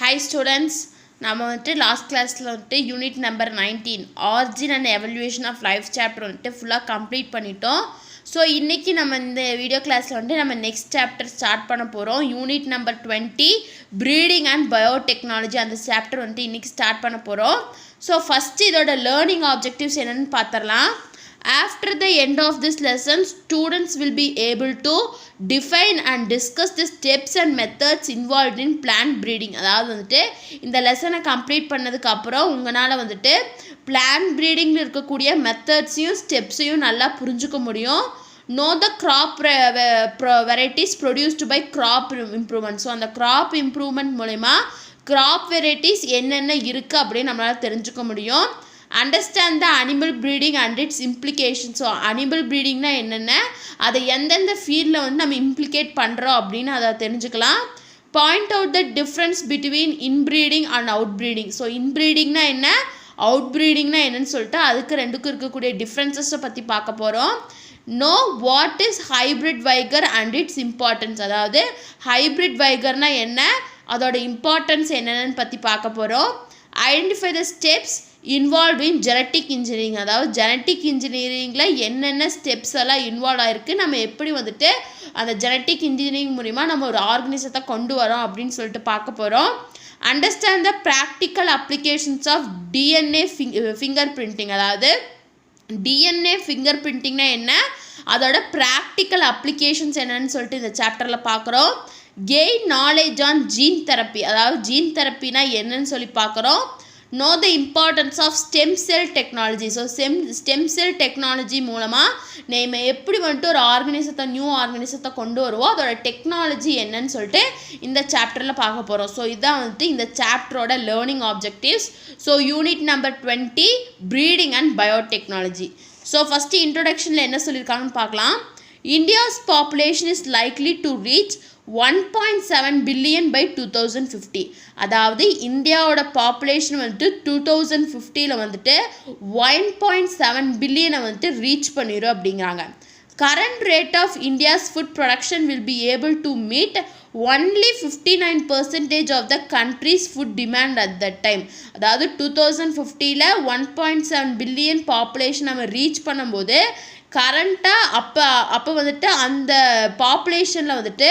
Hi students, நம்ம வந்துட்டு last கிளாஸில் வந்துட்டு unit number 19 origin and evolution of life chapter வந்துட்டு ஃபுல்லாக கம்ப்ளீட் பண்ணிட்டோம். ஸோ இன்றைக்கி நம்ம இந்த வீடியோ கிளாஸில் வந்துட்டு நம்ம நெக்ஸ்ட் சாப்டர் ஸ்டார்ட் பண்ண போகிறோம். Unit number 20 breeding and biotechnology அந்த சாப்டர் வந்துட்டு இன்றைக்கி ஸ்டார்ட் பண்ண போகிறோம். ஸோ ஃபஸ்ட்டு இதோட லேர்னிங் ஆப்ஜெக்டிவ்ஸ் என்னென்னு பார்த்துடலாம். After the end of this lesson, students will be able to define and discuss the steps and methods involved in plant breeding. அதாவது வந்துட்டு இந்த லெசனை கம்ப்ளீட் பண்ணதுக்கு அப்புறம் உங்களால் வந்துட்டு பிளான்ட் ப்ரீடிங்கில் இருக்கக்கூடிய மெத்தட்ஸையும் ஸ்டெப்ஸையும் நல்லா புரிஞ்சுக்க முடியும். Know the crop varieties produced by crop improvement. So அந்த crop improvement மூலமா crop varieties என்னென்ன இருக்குது அப்படின்னு நம்மளால் தெரிஞ்சுக்க முடியும். Understand the animal breeding and its implications. So animal ப்ரீடிங்னா என்னென்ன, அதை எந்தெந்த ஃபீல்டில் வந்து நம்ம இம்ப்ளிகேட் பண்ணுறோம் அப்படின்னு அதை தெரிஞ்சுக்கலாம். Point out the difference between inbreeding and out breeding. So இன்ப்ரீடிங்னா என்ன, அவுட் ப்ரீடிங்னா என்னன்னு சொல்லிட்டு அதுக்கு ரெண்டுக்கும் இருக்கக்கூடிய டிஃப்ரென்சஸை பற்றி பார்க்க போகிறோம். Know what is hybrid வைகர் and it's importance. அதாவது ஹைப்ரிட் வைகர்னா என்ன, அதோட இம்பார்ட்டன்ஸ் என்னென்னு பற்றி பார்க்க போகிறோம். Identify the steps involve in genetic engineering. அதாவது ஜெனட்டிக் இன்ஜினியரிங்கில் என்னென்ன ஸ்டெப்ஸ் எல்லாம் இன்வால்வ் ஆகிருக்கு, நம்ம எப்படி வந்துட்டு அந்த ஜெனட்டிக் இன்ஜினியரிங் மூலிமா நம்ம ஒரு ஆர்கனிசத்தை கொண்டு வரோம் அப்படின்னு சொல்லிட்டு பார்க்க போகிறோம். Understand the practical applications of DNA finger printing. அதாவது டிஎன்ஏ ஃபிங்கர் பிரிண்டிங்னா என்ன, அதோட ப்ராக்டிக்கல் அப்ளிகேஷன்ஸ் என்னன்னு சொல்லிட்டு இந்த சாப்டரில் பார்க்குறோம். Gain knowledge on gene therapy. அதாவது ஜீன் தெரப்பினா என்னன்னு சொல்லி பார்க்குறோம். Know the importance of stem cell technology. So stem cell technology மூலமாக நம்ம எப்படி வந்துட்டு ஒரு ஆர்கனிசத்தை நியூ ஆர்கனிசத்தை கொண்டு வருவோம், அதோட டெக்னாலஜி என்னன்னு சொல்லிட்டு இந்த சாப்டரில் பார்க்க போகிறோம். ஸோ இதுதான் வந்துட்டு இந்த சாப்டரோட learning objectives. So unit number 20 breeding and biotechnology. So first இன்ட்ரொடக்ஷனில் என்ன சொல்லியிருக்காங்கன்னு பார்க்கலாம். India's population is likely to reach 1.7 billion by 2050. அதாவது இந்தியாவோட பாப்புலேஷன் வந்துட்டு 2050 வந்துட்டு 1.7 பில்லியனை வந்துட்டு ரீச் பண்ணிடும் அப்படிங்கிறாங்க. Current rate of India's food production will be able to meet only 59% of the country's food demand at that time. அதாவது 2050 1.7 பில்லியன் பாப்புலேஷன் நம்ம reach பண்ணும்போது கரண்ட்டாக அப்போ வந்துட்டு அந்த பாப்புலேஷனில் வந்துட்டு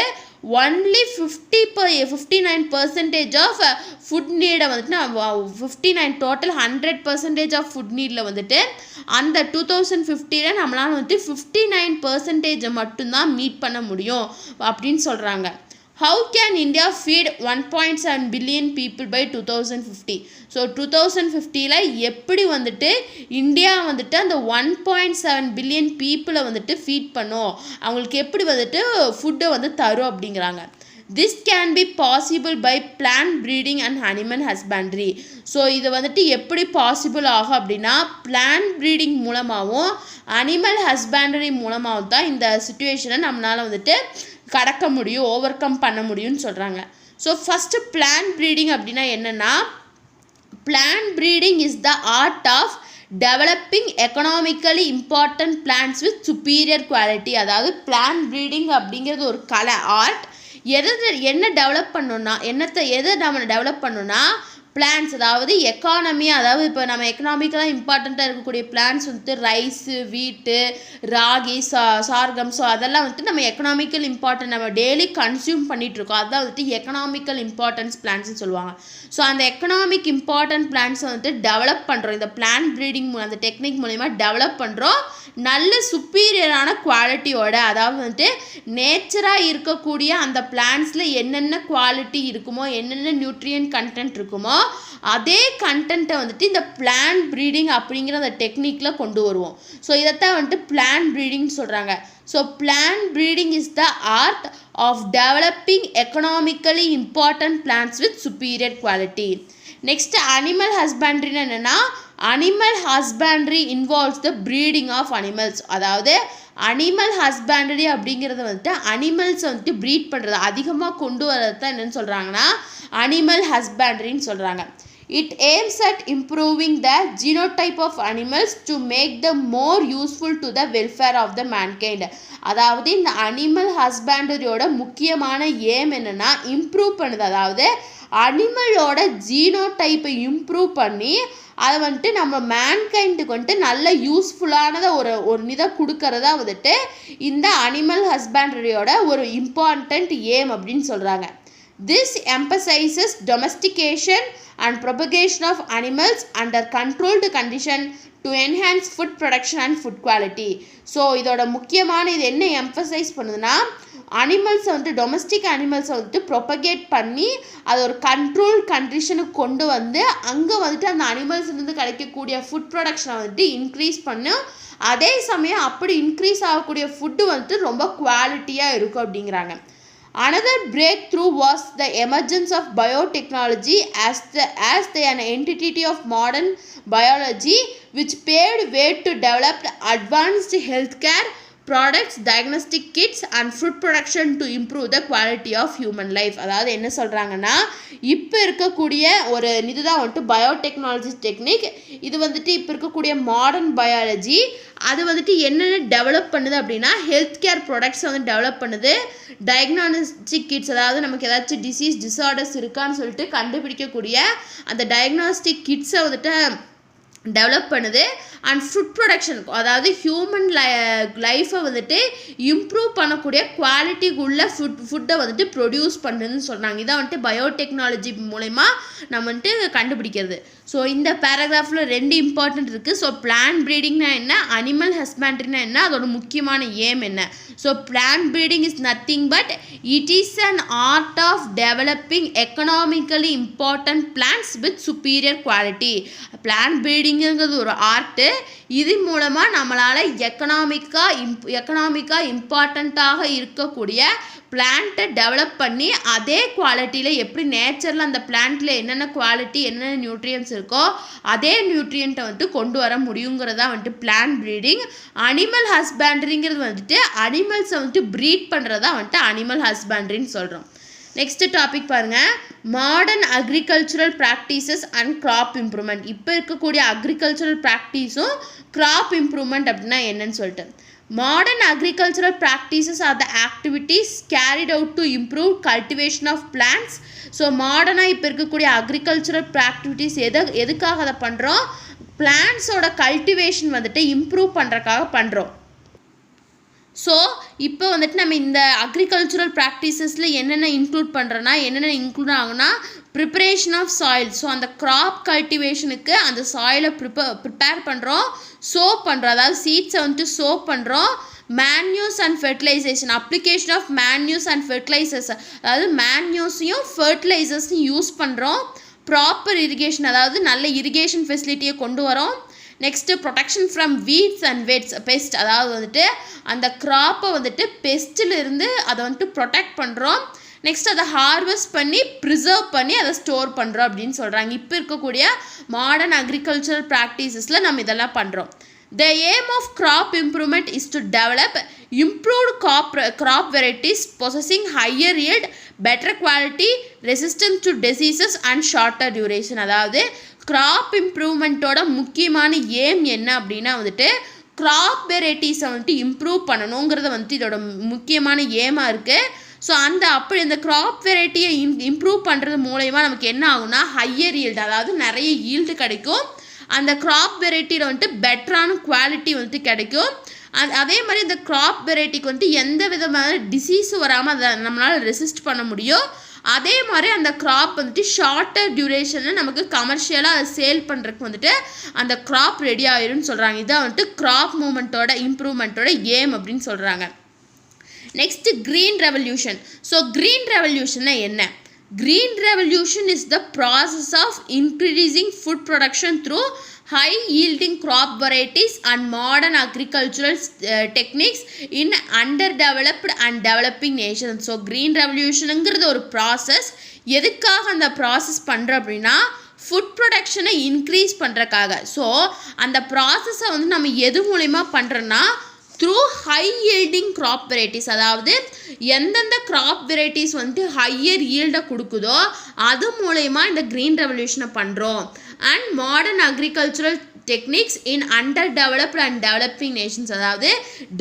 ஒன்லி 59% ஆஃப் ஃபுட் நீடை வந்துட்டு நம்ம 59 டோட்டல் 100% ஆஃப் ஃபுட் நீடில் வந்துட்டு அந்த 2050 நம்மளால் வந்துட்டு 59% மட்டும்தான் மீட் பண்ண முடியும் அப்படின்னு சொல்கிறாங்க. How can India feed 1.7 billion people by 2050? So 2050 எப்படி வந்துட்டு இந்தியா வந்துட்டு அந்த 1.7 பில்லியன் பீப்புளை வந்துட்டு ஃபீட் பண்ணும், அவங்களுக்கு எப்படி வந்துட்டு ஃபுட்டை வந்து தரும் அப்படிங்கிறாங்க. This can be possible by plant breeding and animal husbandry. So இது வந்துட்டு எப்படி பாசிபிள் ஆகும் அப்படின்னா பிளான்ட் ப்ரீடிங் மூலமாகவும் அனிமல் ஹஸ்பண்ட்ரி மூலமாகவும் தான் இந்த சுச்சுவேஷனை நம்மளால் வந்துட்டு கடக்க முடியும், ஓவர் கம் பண்ண முடியும்னு சொல்கிறாங்க. ஸோ ஃபஸ்ட்டு பிளான்ட் ப்ரீடிங் அப்படின்னா என்னென்னா, plant breeding is the art of developing economically important plants with superior quality. அதாவது பிளான்ட் ப்ரீடிங் அப்படிங்கிறது ஒரு கலை, ஆர்ட். என்ன டெவலப் பண்ணணும்னா எதை நம்ம டெவலப் பண்ணணும்னா பிளான்ஸ், அதாவது எக்கானமி. அதாவது இப்போ நம்ம எக்கனாமிக்கலாக இம்பார்ட்டண்ட்டாக இருக்கக்கூடிய பிளான்ஸ் வந்துட்டு ரைஸு, வீட்டு, ராகி, சார்கம். ஸோ அதெல்லாம் வந்துட்டு நம்ம எக்கனாமிக்கல் இம்பார்ட்டன்ட் நம்ம டெய்லி கன்சியூம் பண்ணிகிட்ருக்கோம், அதுதான் வந்துட்டு எக்கனாமிக்கல் இம்பார்ட்டன்ஸ் பிளான்ஸ்னு சொல்லுவாங்க. ஸோ அந்த எக்கனாமிக் இம்பார்ட்டன்ட் பிளான்ஸை வந்துட்டு டெவலப் பண்ணுறோம், இந்த பிளான்ட் ப்ரீடிங் அந்த டெக்னிக் மூலிமா டெவலப் பண்ணுறோம் நல்ல சுப்பீரியரான குவாலிட்டியோட. அதாவது வந்துட்டு நேச்சராக இருக்கக்கூடிய அந்த பிளான்ஸில் என்னென்ன குவாலிட்டி இருக்குமோ, என்னென்ன நியூட்ரியன்ட் கண்டென்ட் இருக்குமோ அதே கண்டென்ட்டை வந்துட்டு இந்த பிளான்ட் ப்ரீடிங் அப்படிங்கிற அந்த டெக்னிக்கில் கொண்டு வருவோம். ஸோ இதைத்தான் வந்துட்டு பிளான்ட் ப்ரீடிங் சொல்கிறாங்க. So plant breeding is the art of developing economically important plants with superior quality. Next animal ஹஸ்பண்ட்ரின்னு என்னென்னா, animal husbandry involves the breeding of animals. அதாவது அனிமல் ஹஸ்பண்ட்ரி அப்படிங்கிறது வந்துட்டு அனிமல்ஸை வந்துட்டு ப்ரீட் பண்ணுறது, அதிகமாக கொண்டு வரது தான் என்னென்னு சொல்கிறாங்கன்னா அனிமல் ஹஸ்பண்ட்ரின்னு சொல்கிறாங்க. It aims at improving the genotype of animals to make them more useful to the welfare of the mankind. அதாவது இந்த அனிமல் ஹஸ்பண்டரியோட முக்கியமான ஏம் என்னென்னா இம்ப்ரூவ் பண்ணுது, அதாவது அனிமலோட ஜீனோடைப்பை இம்ப்ரூவ் பண்ணி அதை வந்துட்டு நம்ம மேன்கைண்டுக்கு வந்துட்டு நல்ல யூஸ்ஃபுல்லானதை ஒரு இதை கொடுக்கறதா வந்துட்டு இந்த அனிமல் ஹஸ்பண்ட்ரியோட ஒரு இம்பார்ட்டண்ட் ஏம் அப்படின்னு சொல்கிறாங்க. This emphasizes domestication and propagation of animals under controlled condition to enhance food production and food quality. So இதோட முக்கியமான இது என்ன எம்பசைஸ் பண்ணுதுன்னா, அனிமல்ஸை வந்துட்டு டொமஸ்டிக் அனிமல்ஸை வந்துட்டு ப்ரொபகேட் பண்ணி அதை ஒரு கண்ட்ரோல் கண்டிஷனுக்கு கொண்டு வந்து அங்கே வந்துட்டு அந்த அனிமல்ஸ்லேருந்து கிடைக்கக்கூடிய ஃபுட் ப்ரொடக்ஷனை வந்துட்டு இன்க்ரீஸ் பண்ணும். அதே சமயம் அப்படி இன்க்ரீஸ் ஆகக்கூடிய ஃபுட்டு வந்துட்டு ரொம்ப குவாலிட்டியாக இருக்கும் அப்படிங்கிறாங்க. Another breakthrough was the emergence of biotechnology as an entity of modern biology, which paved way to develop advanced healthcare products, diagnostic kits and food production to improve the quality of human life. அதாவது என்ன சொல்கிறாங்கன்னா, இப்போ இருக்கக்கூடிய ஒரு இதுதான் வந்துட்டு biotechnology technique. இது வந்துட்டு இப்போ இருக்கக்கூடிய மாடர்ன் பயாலஜி அது வந்துட்டு என்னென்ன டெவலப் பண்ணுது அப்படின்னா, ஹெல்த் கேர் ப்ராடக்ட்ஸை வந்து டெவலப் பண்ணுது. டயக்னாஸ்டிக் கிட்ஸ், அதாவது நமக்கு ஏதாச்சும் டிசார்டர்ஸ் இருக்கான்னு சொல்லிட்டு கண்டுபிடிக்கக்கூடிய அந்த டயக்னாஸ்டிக் கிட்ஸை வந்துட்டு டெவலப் பண்ணுது. அண்ட் ஃபுட் ப்ரொடக்ஷன், அதாவது ஹியூமன் லைஃப்பை வந்துட்டு இம்ப்ரூவ் பண்ணக்கூடிய குவாலிட்டிக்கு உள்ள ஃபுட்டை வந்துட்டு ப்ரொடியூஸ் பண்ணுதுன்னு சொல்கிறாங்க. இதான் வந்துட்டு பயோடெக்னாலஜி மூலமா நம்ம வந்துட்டு கண்டுபிடிக்கிறது. ஸோ இந்த பேராகிராஃபில் 2 இம்பார்ட்டன்ட் இருக்குது. ஸோ பிளான்ட் ப்ரீடிங்னா என்ன, அனிமல் ஹஸ்பண்ட்ரினா என்ன, அதோட முக்கியமான ஏம் என்ன. So plant breeding is nothing but it is an art of developing economically important plants with superior quality. Plant ப்ரீடிங்கிறது ஒரு ஆர்ட்டு. இது மூலமாக நம்மளால் எக்கனாமிக்காக இம்பார்ட்டண்ட்டாக இருக்கக்கூடிய பிளான்ட்டை டெவலப் பண்ணி அதே குவாலிட்டியில் எப்படி நேச்சரில் அந்த பிளான்ட்டில் என்னென்ன குவாலிட்டி என்னென்ன நியூட்ரியன்ஸ் இருக்கோ அதே நியூட்ரியண்ட்டை வந்துட்டு கொண்டு வர முடியுங்கிறதா வந்துட்டு பிளான்ட் ப்ரீடிங். அனிமல் ஹஸ்பண்ட்ரிங்கிறது வந்துட்டு அனிமல்ஸை வந்துட்டு ப்ரீட் பண்ணுறதா வந்துட்டு அனிமல் ஹஸ்பண்ட்ரின்னு சொல்கிறோம். நெக்ஸ்ட் டாபிக் பாருங்கள், modern agricultural practices and crop improvement. இப்போ இருக்கக்கூடிய அக்ரிகல்ச்சுரல் ப்ராக்டிஸும் கிராப் இம்ப்ரூவ்மெண்ட் அப்படின்னா என்னன்னு சொல்லிட்டு, modern agricultural practices are the activities carried out to improve cultivation of plants. So மாடர்னாக இப்போ இருக்கக்கூடிய அக்ரிகல்ச்சுரல் ப்ராக்டிவிட்டிஸ் எதுக்காக அதை பண்ணுறோம், பிளான்ட்ஸோட கல்டிவேஷன் வந்துட்டு இம்ப்ரூவ் பண்ணுறதுக்காக பண்ணுறோம். ஸோ இப்போ வந்துட்டு நம்ம இந்த அக்ரிகல்ச்சுரல் ப்ராக்டிசஸில் என்னென்ன இன்க்ளூட் ஆகுனா, ப்ரிப்பரேஷன் ஆஃப் சாயில். ஸோ அந்த கிராப் கல்டிவேஷனுக்கு அந்த சாயிலை ப்ரிப்பேர் பண்ணுறோம், சோப் பண்ணுறோம், அதாவது சீட்ஸை வந்துட்டு சோப் பண்ணுறோம். Manures and fertilization, application of manures and fertilizers, அதாவது மேன்யூஸையும் ஃபெர்டிலைசர்ஸையும் யூஸ் பண்ணுறோம். ப்ராப்பர் இரிகேஷன், அதாவது நல்ல இரிகேஷன் ஃபெசிலிட்டியை கொண்டு வரோம். Next protection from weeds and pest, அதாவது வந்துட்டு அந்த க்ராப்பை வந்துட்டு பெஸ்ட்டிலிருந்து அதை வந்துட்டு ப்ரொடெக்ட் பண்ணுறோம். நெக்ஸ்ட் அதை ஹார்வெஸ்ட் பண்ணி ப்ரிசர்வ் பண்ணி அதை ஸ்டோர் பண்ணுறோம் அப்படின்னு சொல்கிறாங்க. இப்போ இருக்கக்கூடிய மாடர்ன் அக்ரிகல்ச்சரல் ப்ராக்டிசஸில் நம்ம இதெல்லாம் பண்ணுறோம். The aim of crop improvement is to develop improved crop varieties possessing higher yield, better quality, resistance to diseases and shorter duration. அதாவது கிராப் இம்ப்ரூவ்மெண்ட்டோட முக்கியமான ஏம் என்ன அப்படின்னா வந்துட்டு கிராப் வெரைட்டிஸை வந்துட்டு இம்ப்ரூவ் பண்ணணுங்கிறத வந்துட்டு இதோட முக்கியமான ஏமாக இருக்குது. ஸோ அந்த கிராப் வெரைட்டியை இம்ப்ரூவ் பண்ணுறது மூலயமா நமக்கு என்ன ஆகும்னா ஹையர் ஈல்டு, அதாவது நிறைய ஈல்டு கிடைக்கும். அந்த கிராப் வெரைட்டியில் வந்துட்டு பெட்டரான குவாலிட்டி வந்துட்டு கிடைக்கும். அதே மாதிரி இந்த கிராப் வெரைட்டிக்கு வந்துட்டு எந்த விதமான டிசீஸும் வராமல் அதை நம்மளால் ரெசிஸ்ட் பண்ண முடியும். அதே மாதிரி அந்த கிராப் வந்துட்டு ஷார்ட்டர் டியூரேஷனில் நமக்கு கமர்ஷியலாக அதை சேல் பண்ணுறதுக்கு வந்துட்டு அந்த கிராப் ரெடி ஆயிரும்னு சொல்கிறாங்க. இதான் வந்துட்டு கிராப் மூமெண்ட்டோட இம்ப்ரூவ்மெண்ட்டோட ஏம் அப்படின்னு சொல்கிறாங்க. Next green revolution. So green ரெவல்யூஷன்னா என்ன? Green revolution is the process of increasing food production through high yielding crop varieties and modern agricultural techniques in underdeveloped and developing nations. So green revolutionங்கிறது ஒரு process. எதுக்காக அந்த process பண்ணுறோம் அப்படின்னா food ப்ரொடக்ஷனை increase பண்ணுறக்காக. So அந்த ப்ராசஸை வந்து நம்ம எது மூலமா பண்ணுறோன்னா through high yielding crop varieties, அதாவது எந்தெந்த கிராப் வெரைட்டிஸ் வந்துட்டு ஹையர் ஈல்டை கொடுக்குதோ அது மூலயமா இந்த க்ரீன் ரெவல்யூஷனை பண்ணுறோம். And modern agricultural techniques in underdeveloped and developing nations. அதாவது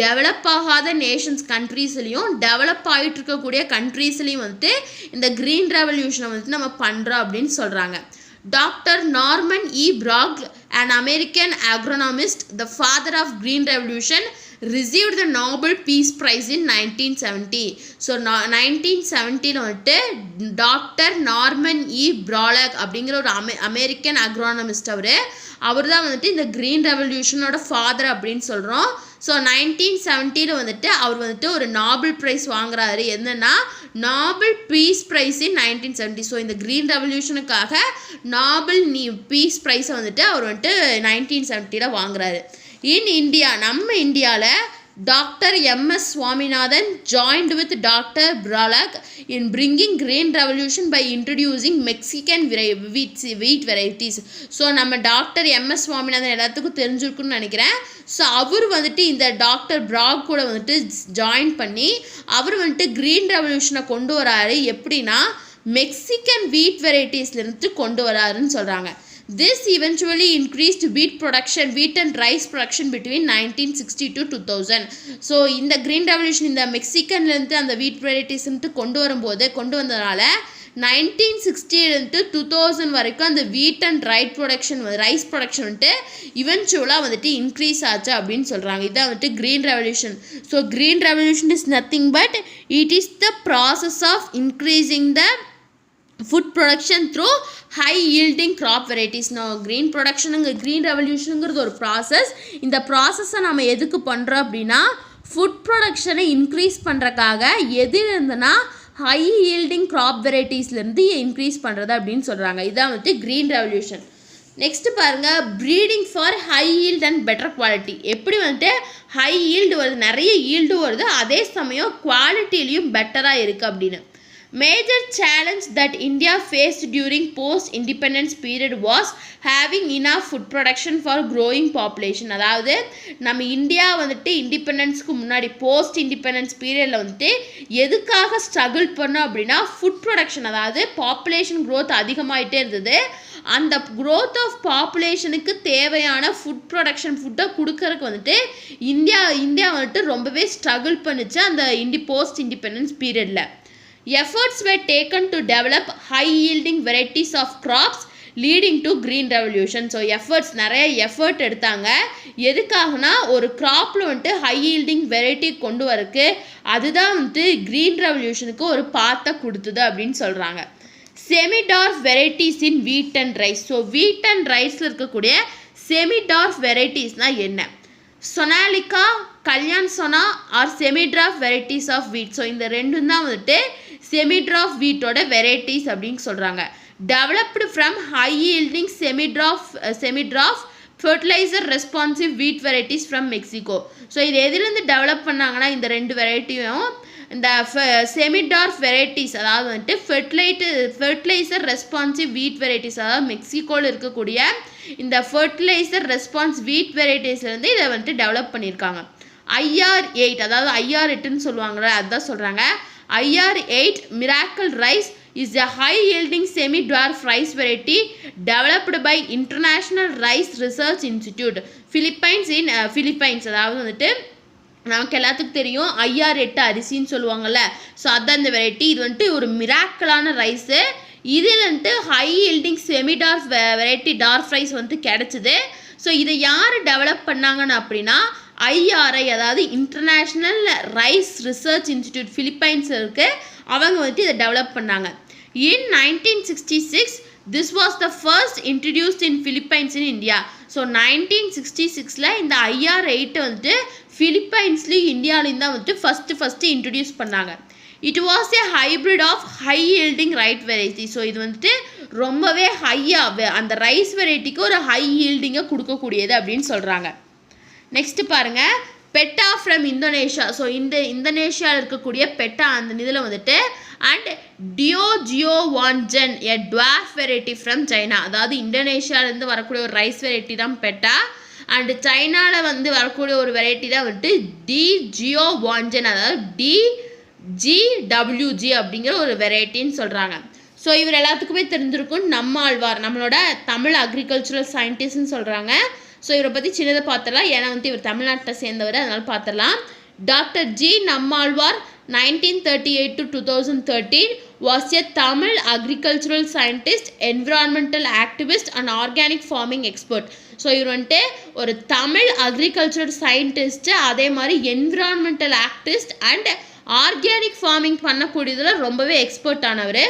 டெவலப் ஆகாத நேஷன்ஸ் கண்ட்ரீஸ்லையும் டெவலப் ஆகிட்டு இருக்கக்கூடிய கண்ட்ரீஸ்லையும் வந்துட்டு இந்த க்ரீன் ரெவல்யூஷனை வந்துட்டு நம்ம பண்ணுறோம் அப்படின்னு சொல்கிறாங்க. Dr. Norman E. Borlaug, an American agronomist, the father of Green Revolution, received the Nobel Peace Prize in 1970. So 1970 வந்துட்டு டாக்டர் நார்மன் இ ப்ராலக் அப்படிங்கிற ஒரு அமெரிக்கன் அக்ரானமிஸ்ட் அவர் தான் வந்துட்டு இந்த க்ரீன் ரெவல்யூஷனோட ஃபாதர் அப்படின்னு சொல்கிறோம். ஸோ 1970 வந்துட்டு அவர் வந்துட்டு ஒரு நோபல் ப்ரைஸ் வாங்குறாரு. என்னன்னா நோபல் பீஸ் ப்ரைஸ் இன் 1970. ஸோ இந்த க்ரீன் ரெவல்யூஷனுக்காக நோபல் பீஸ் ப்ரைஸை வந்துட்டு அவர் வந்துட்டு 1970 வாங்குறாரு. இன் இந்தியா, நம்ம இந்தியாவில் doctor MS Swaminathan joined with doctor Borlaug in bringing green revolution by introducing Mexican wheat varieties. So நம்ம டாக்டர் எம்எஸ் சுவாமிநாதன் எல்லாத்துக்கும் தெரிஞ்சிருக்குன்னு நினைக்கிறேன். ஸோ அவர் வந்துட்டு இந்த டாக்டர் Borlaug கூட வந்துட்டு ஜாயின் பண்ணி அவர் வந்துட்டு க்ரீன் ரெவல்யூஷனை கொண்டு வராரு. எப்படின்னா மெக்சிகன் வீட் வெரைட்டிஸ்லேருந்து கொண்டு வராருன்னு சொல்கிறாங்க. This eventually increased wheat and rice production between 1960 to 2000. So இந்த க்ரீன் ரெவல்யூஷன் இந்த மெக்சிகன்லேருந்து அந்த வீட் வெரைட்டிஸ்ன்ட்டு கொண்டு வந்ததுனால 1960 to 2000 வரைக்கும் அந்த வீட் அண்ட் ரைஸ் ப்ரொடக்ஷன் வந்துட்டு இவென்ச்சுவலாக வந்துட்டு இன்க்ரீஸ் ஆச்சு அப்படின்னு சொல்கிறாங்க. இதான் வந்துட்டு green revolution. So green revolution is nothing but it is the process of increasing the food production through high yielding crop varieties. Green ரெவல்யூஷனுங்கிறது ஒரு ப்ராசஸ். இந்த ப்ராசஸை நம்ம எதுக்கு பண்ணுறோம் அப்படின்னா ஃபுட் ப்ரொடக்ஷனை இன்க்ரீஸ் பண்ணுறக்காக எதுலேருந்துன்னா ஹை ஈல்டிங் கிராப் வெரைட்டிஸ்லேருந்து இன்க்ரீஸ் பண்ணுறது அப்படின்னு சொல்கிறாங்க. இதான் வந்துட்டு க்ரீன் ரெவல்யூஷன். நெக்ஸ்ட்டு பாருங்கள், breeding for high yield and better quality. எப்படி வந்துட்டு ஹை ஈல்டு வருது, நிறைய ஈல்டு வருது, அதே சமயம் குவாலிட்டிலையும் பெட்டராக இருக்குது அப்படின்னு. Major challenge that India faced during post-independence period was having enough food production for growing population. அதாவது நம்ம இந்தியா வந்துட்டு இண்டிபெண்டன்ஸ்க்கு முன்னாடி போஸ்ட் இண்டிபெண்டன்ஸ் பீரியடில் வந்துட்டு எதுக்காக ஸ்ட்ரகிள் பண்ணோம் அப்படின்னா ஃபுட் ப்ரொடக்ஷன், அதாவது பாப்புலேஷன் க்ரோத் அதிகமாகிட்டே இருந்தது. அந்த க்ரோத் ஆஃப் பாப்புலேஷனுக்கு தேவையான ஃபுட் ப்ரொடக்ஷன் ஃபுட்டை கொடுக்கறதுக்கு வந்துட்டு இந்தியா வந்துட்டு ரொம்பவே ஸ்ட்ரகிள் பண்ணிச்சு அந்த போஸ்ட் இண்டிபெண்டன்ஸ் பீரியடில். Efforts were taken to develop high yielding varieties of crops leading to green revolution. So நிறைய எஃபர்ட் எடுத்தாங்க. எதுக்காகனா ஒரு கிராப்பில் வந்துட்டு ஹை ஈல்டிங் வெரைட்டி கொண்டு வரக்கு அதுதான் வந்துட்டு க்ரீன் ரெவல்யூஷனுக்கு ஒரு பாத்தை கொடுத்தது அப்படின்னு சொல்கிறாங்க. செமிடார்ஃப் varieties in wheat and rice. So wheat and ரைஸில் இருக்கக்கூடிய செமிடார்ஃப் வெரைட்டிஸ்னால் என்ன? Sonalika, Kalyan Sona are semidwarf varieties of wheat. So இந்த ரெண்டும் தான் வந்துட்டு செமிடார்ஃப் வீட்டோட வெரைட்டிஸ் அப்படின்னு சொல்கிறாங்க. Developed from high yielding semidwarf fertilizer responsive wheat varieties from Mexico. So இது எதுலேருந்து டெவலப் பண்ணாங்கன்னா இந்த ரெண்டு வெரைட்டியும் இந்த செமிடார்ஃப் வெரைட்டிஸ், அதாவது வந்துட்டு ஃபர்டிலைசர் ரெஸ்பான்சிவ் வீட் வெரைட்டிஸ், அதாவது மெக்சிகோவில் இருக்கக்கூடிய இந்த ஃபர்டிலைசர் ரெஸ்பான்ஸ் வீட் வெரைட்டிஸ்லேருந்து இதை வந்துட்டு டெவலப் பண்ணியிருக்காங்க. IR8, அதாவது IR8ன்னு சொல்லுவாங்களே அதுதான் சொல்கிறாங்க. IR8 Miracle Rice is a high yielding semi-dwarf rice variety developed by International Rice Research Institute Philippines. அதாவது வந்துட்டு நமக்கு எல்லாத்துக்கும் தெரியும் IR8 அரிசின்னு சொல்லுவாங்கள்ல. ஸோ அதுதான் இந்த வெரைட்டி. இது வந்துட்டு ஒரு மிராக்கலான ரைஸு. இதில் வந்துட்டு high yielding semidwarf variety dwarf rice வந்துட்டு கிடச்சிது. ஸோ இதை யார் டெவலப் பண்ணாங்கன்னு அப்படின்னா IRI, அதாவது international rice research institute Philippines இருக்குது, அவங்க வந்துட்டு இதை டெவலப் பண்ணாங்க. In 1966 this was the first introduced in Philippines in India. So 1966 இந்த IR8 வந்துட்டு ஃபிலிப்பைன்ஸ்லேயும் இந்தியாவிலையும் தான் வந்துட்டு ஃபஸ்ட்டு இன்ட்ரடியூஸ் பண்ணாங்க. It was a hybrid of high yielding rice variety. So இது வந்துட்டு ரொம்பவே ஹையாக அந்த ரைஸ் வெரைட்டிக்கு ஒரு ஹை ஈல்டிங்கை கொடுக்கக்கூடியது அப்படின்னு சொல்கிறாங்க. நெக்ஸ்ட்டு பாருங்கள், பெட்டா ஃப்ரம் இந்தோனேஷியா. ஸோ இந்தோனேஷியாவில் இருக்கக்கூடிய பெட்டா அந்த இதில் வந்துட்டு and Dee geo woo gen a dwarf variety from China. அதாவது இந்தோனேஷியாவிலேருந்து வரக்கூடிய ஒரு ரைஸ் வெரைட்டி தான் பெட்டா. அண்டு சைனாவில் வந்து வரக்கூடிய ஒரு வெரைட்டி தான் வந்துட்டு டிஜியோவான்ஜன், அதாவது DGWG அப்படிங்கிற ஒரு வெரைட்டின்னு சொல்கிறாங்க. ஸோ இவர் எல்லாத்துக்குமே தெரிஞ்சிருக்கும் நம்மாழ்வார், நம்மளோட தமிழ் அக்ரிகல்ச்சுரல் சயின்டிஸ்ட்னு சொல்கிறாங்க. ஸோ இவரை பற்றி சின்னதை பார்த்துடலாம், ஏன்னா வந்து இவர் தமிழ்நாட்டை சேர்ந்தவர், அதனால் பார்த்துடலாம். Doctor G Nammalvar 1938 to 2013 was a Tamil agricultural scientist, environmental activist and organic farming expert. So இவர் வந்துட்டு ஒரு தமிழ் அக்ரிகல்ச்சரல் சயின்டிஸ்ட்டு, அதே மாதிரி environmental activist and organic farming பண்ணக்கூடியதில் ரொம்பவே எக்ஸ்பர்ட் ஆனவர்.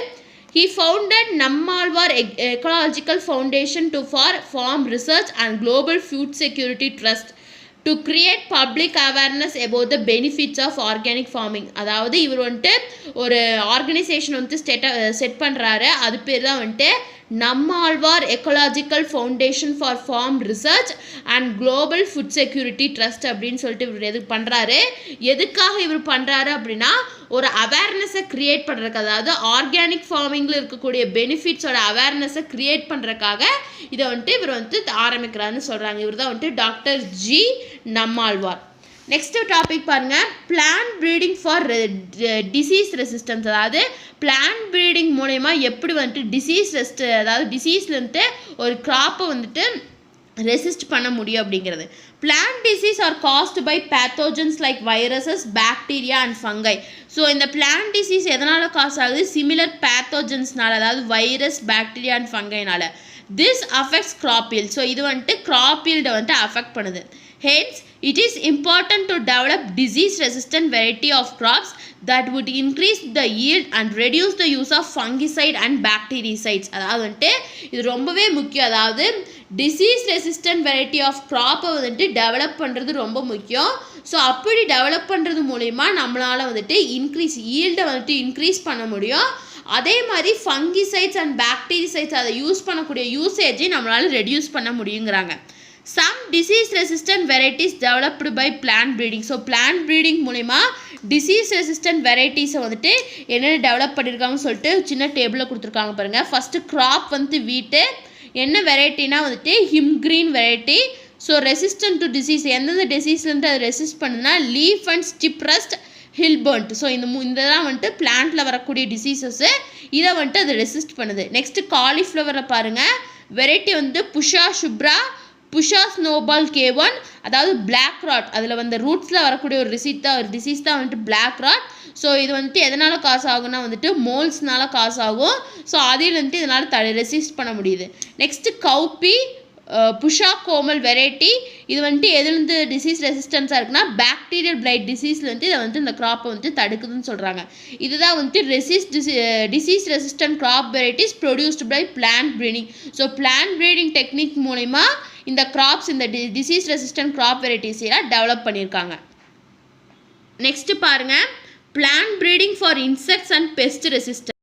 He founded Nammalwar Ecological Foundation for Farm Research and Global Food Security Trust to create public awareness about the benefits of organic farming. அதாவது இவர் வந்துட்டு ஒரு organisation வந்து செட் பண்ணுறாரு, அது பேர் தான் வந்துட்டு Nammalvar ecological foundation for farm research and global food security trust அப்படின்னு சொல்லிட்டு இவர் எதுக்கு பண்ணுறாரு, எதுக்காக இவர் பண்ணுறாரு அப்படின்னா ஒரு அவேர்னஸை க்ரியேட் பண்ணுறதுக்கு, அதாவது ஆர்கானிக் ஃபார்மிங்கில் இருக்கக்கூடிய பெனிஃபிட்ஸோட அவேர்னஸை க்ரியேட் பண்ணுறதுக்காக இதை வந்துட்டு இவர் வந்து ஆரம்பிக்கிறாருன்னு சொல்கிறாங்க. இவர் தான் வந்துட்டு doctor G Nammalvar. Next topic பாருங்கள், plant breeding for disease resistance. அதாவது பிளான்ட் ப்ரீடிங் மூலயமா எப்படி வந்துட்டு அதாவது டிசீஸ்லேருந்து ஒரு க்ராப்பை வந்துட்டு ரெசிஸ்ட் பண்ண முடியும் அப்படிங்கிறது. Plant disease are caused by pathogens like viruses, bacteria and fungi. So இந்த பிளான்ட் டிசீஸ் எதனால் காஸ் ஆகுது, சிமிலர் பேத்தோஜன்ஸ்னால, அதாவது வைரஸ், பாக்டீரியா அண்ட் ஃபங்கைனால. This affects crop yield. So இது வந்துட்டு crop yield வந்துட்டு அஃபெக்ட் பண்ணுது. Hence, it is important to develop disease-resistant variety of crops that would increase the yield and reduce the use of fungicide and bactericides. அதாவது வந்துட்டு இது ரொம்பவே முக்கியம். அதாவது டிசீஸ் ரெசிஸ்டன்ட் வெரைட்டி ஆஃப் க்ராப்பை வந்துட்டு டெவலப் பண்ணுறது ரொம்ப முக்கியம். ஸோ அப்படி டெவலப் பண்ணுறது மூலிமா நம்மளால் வந்துட்டு ஈல்டை வந்துட்டு இன்க்ரீஸ் பண்ண முடியும். அதே மாதிரி ஃபங்கிசைட்ஸ் அண்ட் பாக்டீரிசைட்ஸ் அதை யூஸ் பண்ணக்கூடிய யூசேஜை நம்மளால் ரெடியூஸ் பண்ண முடியுங்கிறாங்க. Some disease resistant varieties developed by plant breeding. So plant breeding மூலிமா டிசீஸ் ரெசிஸ்டன்ட் வெரைட்டிஸை வந்துட்டு என்னென்ன டெவலப் பண்ணியிருக்காங்கன்னு சொல்லிட்டு சின்ன டேபிளில் கொடுத்துருக்காங்க பாருங்கள். ஃபஸ்ட்டு க்ராப் வந்து வீட்டு என்ன வெரைட்டினா வந்துட்டு Himgiri variety. So resistant to disease, எந்தெந்த டிசீஸ்லேருந்து அதை ரெசிஸ்ட் பண்ணுன்னா leaf and stripe rust, hill bunt. So இதெல்லாம் வந்துட்டு பிளான்ட்டில் வரக்கூடிய டிசீசஸ்ஸு, இதை வந்துட்டு அதை ரெசிஸ்ட் பண்ணுது. நெக்ஸ்ட்டு காலிஃப்ளவரில் பாருங்கள், வெரைட்டி வந்து புஷா சுப்ரா, புஷா ஸ்னோபால் K1, அதாவது பிளாக் ராட். அதில் வந்து ரூட்ஸில் வரக்கூடிய ஒரு டிசீஸ் தான் வந்துட்டு பிளாக் ராட். ஸோ இது வந்துட்டு எதனால் காசு ஆகுன்னா வந்துட்டு மோல்ஸ்னால காசு ஆகும். ஸோ அதில் வந்துட்டு இதனால் ரெசிஸ்ட் பண்ண முடியுது. Next cowpea Pusa Komal variety. இது வந்துட்டு எதுலேருந்து டிசீஸ் ரெசிஸ்டன்ஸாக இருக்குன்னா பாக்டீரியல் பிளைட் டிசீஸ்லேருந்து இதை வந்துட்டு இந்த க்ராப்பை வந்துட்டு தடுக்குதுன்னு சொல்கிறாங்க. இதுதான் வந்துட்டு disease resistant crop varieties produced by plant breeding. So plant breeding technique மூலிமா இந்த கிராப்ஸ், இந்த டிசீஸ் ரெசிஸ்டன்ட் க்ராப் வெரைட்டிஸ் எல்லாம் டெவலப் பண்ணியிருக்காங்க. நெக்ஸ்ட் பாருங்கள், plant breeding for insects and pest resistance.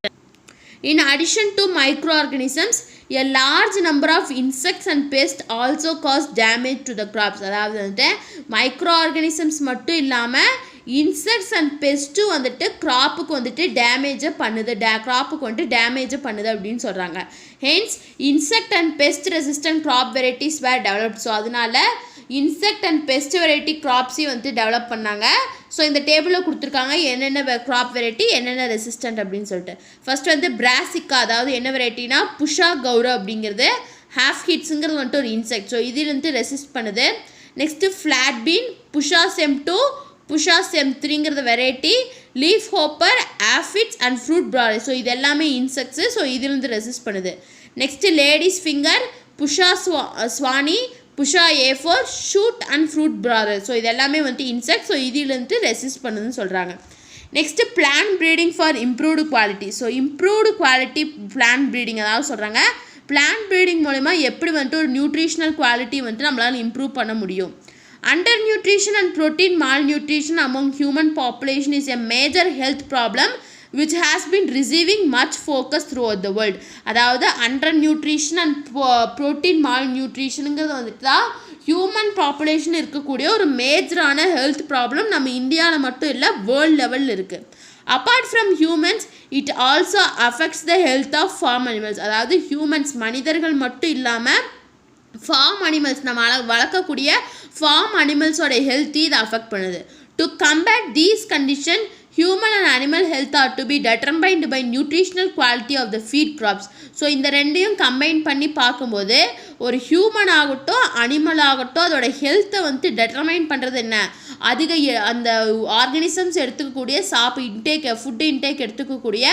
In addition to microorganisms, a large number of insects and pests also cause damage to the crops. அதாவது வந்துட்டு மைக்ரோஆர்கானிசம்ஸ் மட்டும் இல்லாமல் insects and பெஸ்ட்டும் வந்துட்டு க்ராப்புக்கு வந்துட்டு டேமேஜை பண்ணுது அப்படின்னு சொல்கிறாங்க. Hence insect and pest resistant crop varieties were developed. So அதனால இன்செக்ட் அண்ட் பெஸ்ட் வெரைட்டி க்ராப்ஸையும் வந்துட்டு டெவலப் பண்ணாங்க. ஸோ இந்த டேபிளில் கொடுத்துருக்காங்க என்னென்ன க்ராப் வெரைட்டி, என்னென்ன ரெசிஸ்டன்ட் அப்படின்னு சொல்லிட்டு. ஃபர்ஸ்ட் வந்து பிராசிக்கா, அதாவது என்ன வெரைட்டினா புஷா கௌரவ் அப்படிங்கிறது ஹாஃப் ஹிட்ஸுங்கிறது வந்துட்டு ஒரு இன்செக்ட். ஸோ இது வந்துட்டு ரெசிஸ்ட் பண்ணுது. Next flat bean, Pusa Sem 2, Pusa Sem 3ங்கிறது variety, leaf hopper, aphids and fruit borer. So இது எல்லாமே இன்செக்ட்ஸு. ஸோ இதுலேருந்து ரெசிஸ்ட் பண்ணுது. Next ladies finger, Pusa Sawani, Pusa A4, shoot and fruit borer. So இது எல்லாமே வந்துட்டு இன்செக்ட். ஸோ இதிலேருந்து ரெசிஸ்ட் பண்ணுதுன்னு சொல்கிறாங்க. Next plant breeding for improved quality. So improved quality plant breeding, அதாவது சொல்கிறாங்க பிளான்ட் ப்ரீடிங் மூலமா எப்படி வந்துட்டு ஒரு நியூட்ரிஷனல் குவாலிட்டி வந்துட்டு நம்மளால் இம்ப்ரூவ் பண்ண முடியும். Under nutrition and protein malnutrition among human population is a major health problem which has been receiving much focus throughout the world. அதாவது under nutrition and protein mal நியூட்ரிஷனுங்கிறது வந்துட்டு தான் ஹியூமன் பாப்புலேஷன் இருக்கக்கூடிய ஒரு மேஜரான ஹெல்த் ப்ராப்ளம். நம்ம இந்தியாவில் மட்டும் இல்லை, வேர்ல்டு லெவலில் இருக்குது. Apart from humans it also affects the health of farm animals. அதாவது ஹியூமன்ஸ் மனிதர்கள் மட்டும் இல்லாமல் ஃபார்ம் அனிமல்ஸ், நம்ம வளர்க்கக்கூடிய ஃபார்ம் அனிமல்ஸோட ஹெல்த்தி இதை அஃபெக்ட் பண்ணுது. To combat these condition human and animal health are to be determined by nutritional quality of the feed crops. So இந்த ரெண்டையும் கம்பைன் பண்ணி பார்க்கும்போது ஒரு ஹியூமன் ஆகட்டும் அனிமல் ஆகட்டும் அதோட ஹெல்த்தை வந்து டெட்டர்மைன் பண்ணுறது என்ன, அதிக அந்த ஆர்கானிசம்ஸ் எடுத்துக்கக்கூடிய ஃபுட் இன்டேக் எடுத்துக்கக்கூடிய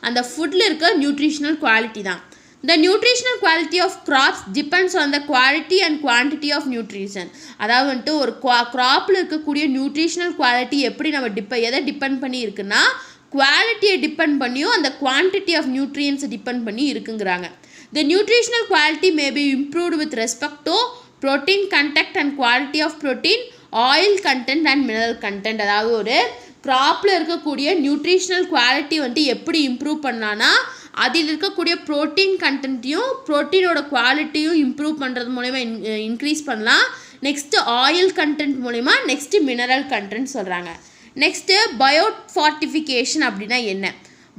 அந்த ஃபுட்டில் இருக்க நியூட்ரிஷனல் குவாலிட்டி தான். The nutritional quality of crops depends on the quality and quantity of nutrition. அதாவது வந்துட்டு ஒரு க்ராப்பில் இருக்கக்கூடிய நியூட்ரிஷனல் குவாலிட்டி எப்படி நம்ம எதை டிபெண்ட் பண்ணி இருக்குன்னா குவாலிட்டியை டிபெண்ட் பண்ணியும் அந்த குவான்டிட்டி ஆஃப் நியூட்ரியன்ஸை டிபெண்ட் பண்ணி இருக்குங்கிறாங்க. The nutritional quality may be improved with respect to protein content and quality of protein, oil content and mineral content. அதாவது ஒரு க்ராப்பில் இருக்கக்கூடிய நியூட்ரிஷனல் குவாலிட்டி வந்து எப்படி இம்ப்ரூவ் பண்ணலான்னா அதில் இருக்கக்கூடிய ப்ரோட்டீன் கண்டென்ட்டையும் ப்ரோட்டீனோட குவாலிட்டியும் இம்ப்ரூவ் பண்ணுறது மூலிமா இன்க்ரீஸ் பண்ணலாம். நெக்ஸ்ட்டு ஆயில் கண்டென்ட் மூலிமா நெக்ஸ்ட்டு மினரல் கண்டென்ட் சொல்கிறாங்க. நெக்ஸ்ட்டு பயோஃபார்ட்டிஃபிகேஷன் அப்படின்னா என்ன?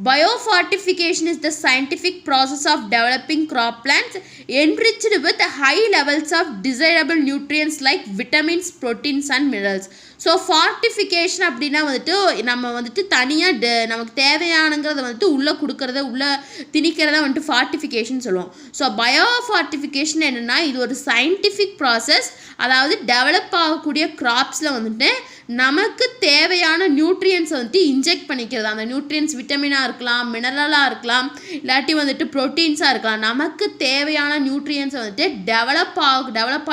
Biofortification is the scientific process of developing crop plants enriched with high levels of desirable nutrients like vitamins, proteins and minerals. So fortification அப்படின்னா வந்துட்டு நம்ம வந்துட்டு தனியாக நமக்கு தேவையானங்கிறத வந்துட்டு உள்ளே கொடுக்கறத உள்ளே திணிக்கிறத வந்துட்டு ஃபார்ட்டிஃபிகேஷன் சொல்லுவோம். ஸோ பயோஃபார்ட்டிஃபிகேஷன் என்னென்னா இது ஒரு சயின்டிஃபிக் ப்ராசஸ். அதாவது டெவலப் ஆகக்கூடிய கிராப்ஸில் வந்துட்டு நமக்கு தேவையான நியூட்ரியன்ஸை வந்துட்டு இன்ஜெக்ட் பண்ணிக்கிறது. அந்த நியூட்ரியன்ஸ் விட்டமினாக இருக்கலாம், மினரலாக இருக்கலாம், இல்லாட்டி வந்துட்டு ப்ரோட்டீன்ஸாக இருக்கலாம். நமக்கு தேவையான நியூட்ரியன்ஸை வந்துட்டு டெவலப்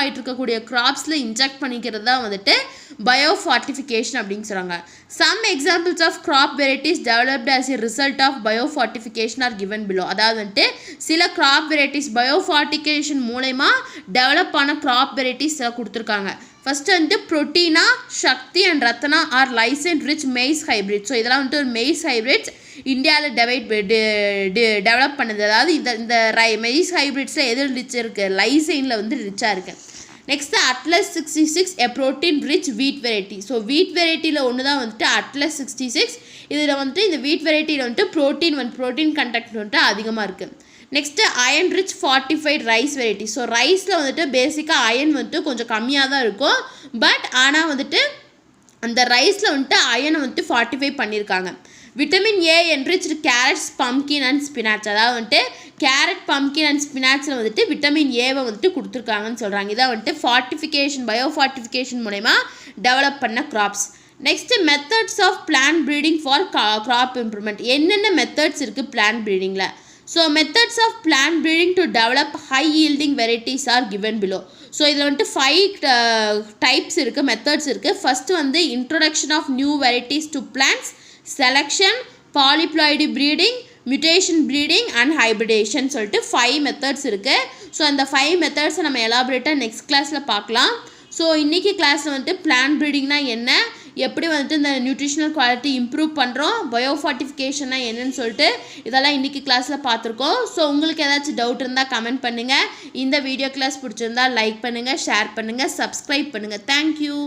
ஆகிட்டு இருக்கக்கூடிய கிராப்ஸில் இன்ஜெக்ட் பண்ணிக்கிறது தான் வந்துட்டு biofortification அப்படின்னு சொல்கிறாங்க. Some examples of crop varieties developed as a result of biofortification are given below. அதாவது வந்துட்டு சில crop varieties biofortification மூலமா டெவலப் ஆன crop varieties கொடுத்துருக்காங்க. ஃபஸ்ட்டு வந்து ப்ரோட்டீனா, Shakti and Ratna are lysine rich maize hybrid. So இதெல்லாம் வந்துட்டு ஒரு மெய்ஸ் ஹைப்ரிட்ஸ் இந்தியாவில் டெவலப் பண்ணுது. அதாவது இந்த மெய்ஸ் ஹைப்ரிட்ஸில் எது ரிச் இருக்குது? லைசைனில் வந்து ரிச்சாக இருக்குது. Next atlas 66 a protein rich wheat variety. So வீட் வெரைட்டியில் ஒன்று தான் வந்துட்டு அட்லஸ் 66. இதில் வந்துட்டு இந்த வீட் வெரைட்டியில் வந்துட்டு ப்ரோட்டீன் கண்டென்ட் வந்துட்டு அதிகமாக இருக்குது. Next iron rich fortified rice variety. So ரைஸில் வந்துட்டு பேசிக்காக அயன் வந்துட்டு கொஞ்சம் கம்மியாக தான் இருக்கும். பட் ஆனால் வந்துட்டு அந்த ரைஸில் வந்துட்டு அயனை வந்துட்டு ஃபார்ட்டிஃபை பண்ணியிருக்காங்க. Vitamin A enriched carrots, pumpkin and spinach. அதாவது வந்துட்டு கேரட், பம்கின் அண்ட் ஸ்பினாச்சில் வந்துட்டு விட்டமின் ஏவை வந்துட்டு கொடுத்துருக்காங்கன்னு சொல்கிறாங்க. இதான் வந்துட்டு பயோஃபார்ட்டிஃபிகேஷன் மூலமா டெவலப் பண்ண crops. Next methods of plant breeding for crop improvement. என்னென்ன மெத்தட்ஸ் இருக்குது பிளான்ட் ப்ரீடிங்கில்? So methods of plant breeding to develop high yielding varieties are given below. So இதில் வந்துட்டு 5 டைப்ஸ் இருக்குது, மெத்தட்ஸ் இருக்குது. ஃபஸ்ட்டு வந்து introduction of new varieties to plants, selection, polyploid breeding, mutation breeding and hybridization சொல்லிட்டு 5 methods இருக்குது. So அந்த 5 மெத்தட்ஸை நம்ம எலாபரேட்டாக next கிளாஸில் பார்க்கலாம். ஸோ இன்றைக்கி கிளாஸில் வந்துட்டு பிளான்ட் ப்ரீடிங்னா என்ன, எப்படி வந்துட்டு இந்த நியூட்ரிஷனல் குவாலிட்டி இம்ப்ரூவ் பண்ணுறோம், பயோஃபார்ட்டிஃபிகேஷன்னா என்னன்னு சொல்லிட்டு இதெல்லாம் இன்றைக்கி கிளாஸில் பார்த்துருக்கோம். ஸோ உங்களுக்கு ஏதாச்சும் டவுட் இருந்தால் கமெண்ட் பண்ணுங்கள். இந்த வீடியோ கிளாஸ் பிடிச்சிருந்தால் லைக் பண்ணுங்கள், ஷேர் பண்ணுங்கள், சப்ஸ்கிரைப் பண்ணுங்கள். தேங்க்யூ.